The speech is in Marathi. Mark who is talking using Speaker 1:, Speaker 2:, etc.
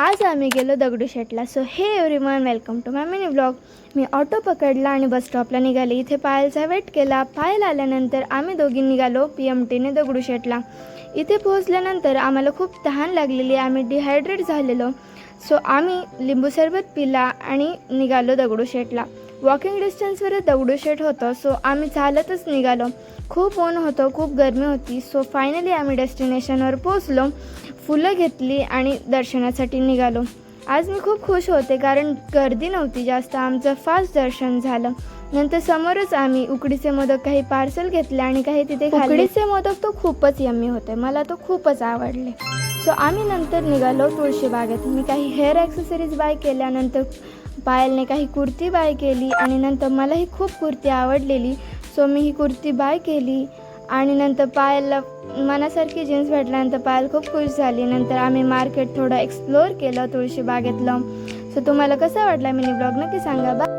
Speaker 1: आज आम्ही गेलो दगडूशेठला. So hey everyone, welcome to my mini vlog. मी ऑटो पकडला आणि बस स्टॉपला निघाले. इथे पायलचा वेट केला. पायल आल्यानंतर आम्ही दोघी निघालो PMTने दगडूशेठला. इथे पोहोचल्यानंतर आम्हाला खूप तहान लागलेली. आम्ही डिहायड्रेट झालेलो. सो आम्ही लिंबू सरबत पिला आणि निघालो दगडूशेठला. वॉकिंग डिस्टन्सवरच दगडूशेठ होतं. सो आम्ही चालतच निघालो. खूप ऊन होतं, खूप गरमी होती. सो फायनली आम्ही डेस्टिनेशनवर पोहोचलो. फुलं घेतली आणि दर्शनासाठी निघालो. आज मी खूप खुश होते कारण गर्दी नव्हती जास्त. आमचं फास्ट दर्शन झालं. नंतर समोरच आम्ही उकडीचे मोदक काही पार्सल घेतले आणि काही तिथे खाल्ले. उकडीचे मोदक तो खूपच यम्मी होते. मला तो खूपच आवडले. सो आम्ही नंतर निघालो तुळशीबागेत. मी काही हेअर ॲक्सेसरीज बाय केल्यानंतर पायलने काही कुर्ती बाय केली आणि नंतर मला ही खूप कुर्ती आवडलेली. सो मी ही कुर्ती बाय केली आणि नंतर पायलला मनासारखी जीन्स भेटल्यानंतर पायल खूप खुश झाली. नंतर आम्ही मार्केट थोडं एक्सप्लोअर केलं तुळशीबागेतलं. सो तुम्हाला कसा वाटला मिनी ब्लॉग नक्की सांगा.